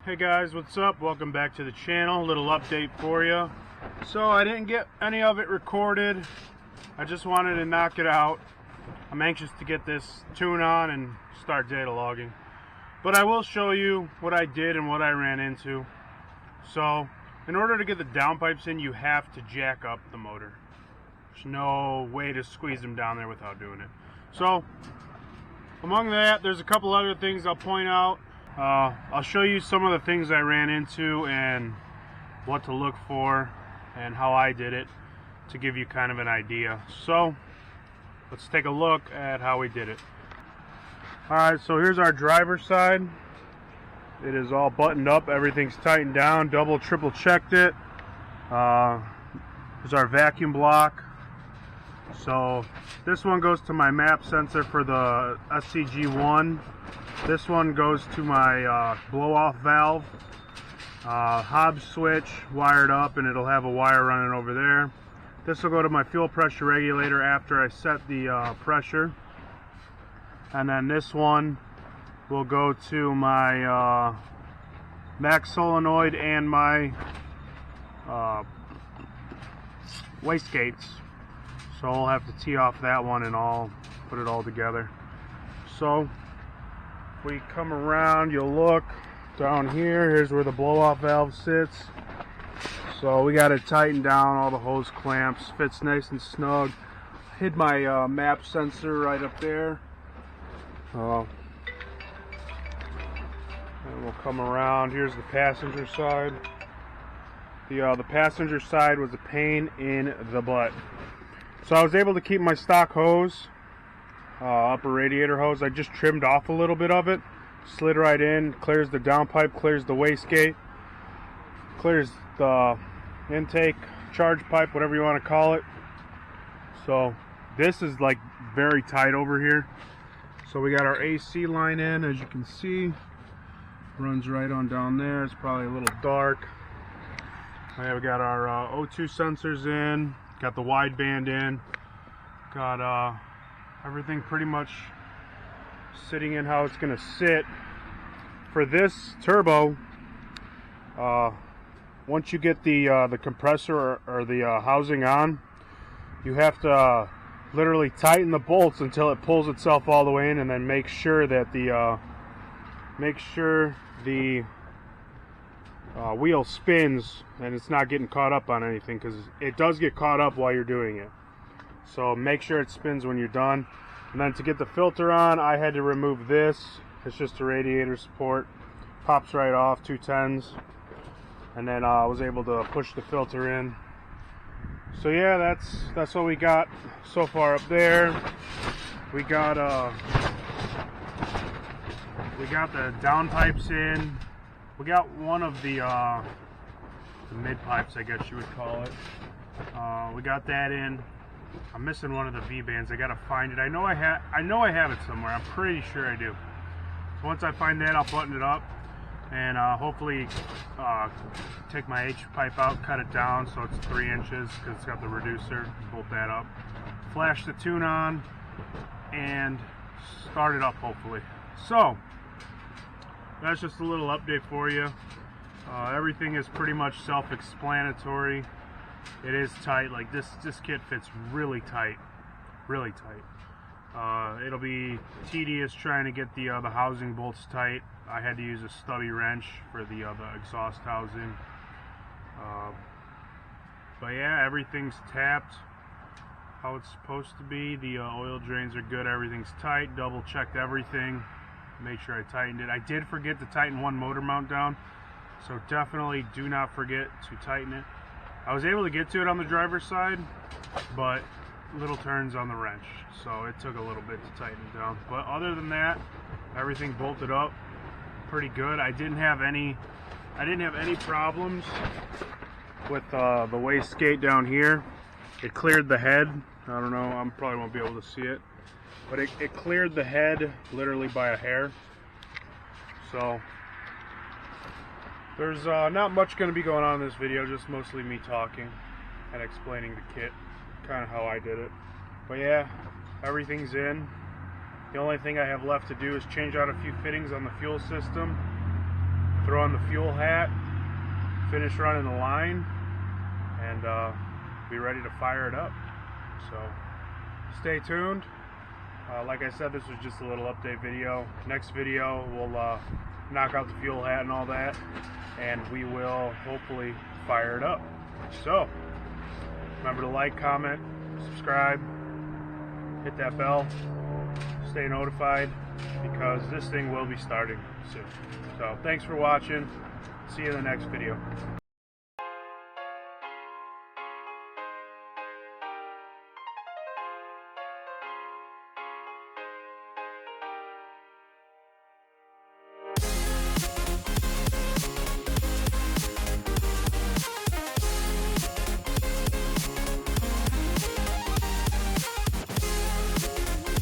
Hey guys, what's up? Welcome back to the channel. A little update for you. So I didn't get any of it recorded. I just wanted to knock it out. I'm anxious to get this tune on and start data logging. But I will show you what I did and what I ran into. So in order to get the downpipes in, you have to jack up the motor. There's no way to squeeze them down there without doing it. So among that, there's a couple other things I'll point out. I'll show you some of the things I ran into and what to look for and how I did it to give you kind of an idea. So let's take a look at how we did it. Alright, so here's our driver's side. It is all buttoned up, everything's tightened down, double, triple checked it. Here's our vacuum block. So this one goes to my map sensor for the SCG1. This one goes to my blow-off valve. Hob switch wired up, and it'll have a wire running over there. This will go to my fuel pressure regulator after I set the pressure. And then this one will go to my max solenoid and my wastegates. So I'll have to tee off that one and I'll put it all together. So if we come around, you'll look down here. Here's where the blow-off valve sits. So we got it tightened down, all the hose clamps, fits nice and snug. Hid my map sensor right up there. And we'll come around. Here's the passenger side. The passenger side was a pain in the butt. So I was able to keep my stock hose, upper radiator hose. I just trimmed off a little bit of it, slid right in, clears the downpipe, clears the wastegate, clears the intake, charge pipe, whatever you want to call it. So this is like very tight over here. So we got our AC line in, as you can see, runs right on down there. It's probably a little dark. We got our O2 sensors in. Got the wideband in, got everything pretty much sitting in how it's going to sit. For this turbo, once you get the compressor or the housing on, you have to literally tighten the bolts until it pulls itself all the way in, and then make sure that the wheel spins and it's not getting caught up on anything, because it does get caught up while you're doing it. So make sure it spins when you're done. And then to get the filter on, I had to remove this. It's just a radiator support, pops right off, 210s, and then I was able to push the filter in. So yeah, that's what we got so far up there. We got the downpipes in. We got one of the mid pipes, I guess you would call it. We got that in. I'm missing one of the V bands. I gotta find it. I know I have it somewhere. I'm pretty sure I do. So once I find that, I'll button it up and hopefully take my H pipe out, cut it down so it's 3 inches because it's got the reducer. Bolt that up. Flash the tune on and start it up hopefully. So that's just a little update for you. Everything is pretty much self-explanatory. It is tight. Like this kit fits really tight, really tight. It'll be tedious trying to get the housing bolts tight. I had to use a stubby wrench for the exhaust housing. But yeah, everything's tapped how it's supposed to be. The oil drains are good. Everything's tight. Double checked everything. Make sure I tightened it. I did forget to tighten one motor mount down, so definitely do not forget to tighten it. I was able to get to it on the driver's side, but little turns on the wrench, so it took a little bit to tighten it down. But other than that, everything bolted up pretty good. I didn't have any problems with the wastegate down here. It cleared the head. I don't know, I probably won't be able to see it, but it cleared the head literally by a hair. So there's not much going to be going on in this video, just mostly me talking and explaining the kit, kind of how I did it. But yeah, everything's in. The only thing I have left to do is change out a few fittings on the fuel system. throw on the fuel hat, finish running the line, and be ready to fire it up. So stay tuned. Like I said, this was just a little update video. Next video, we'll knock out the fuel hat and all that, and we will hopefully fire it up. So remember to like, comment, subscribe, hit that bell, stay notified, because this thing will be starting soon. So thanks for watching. See you in the next video.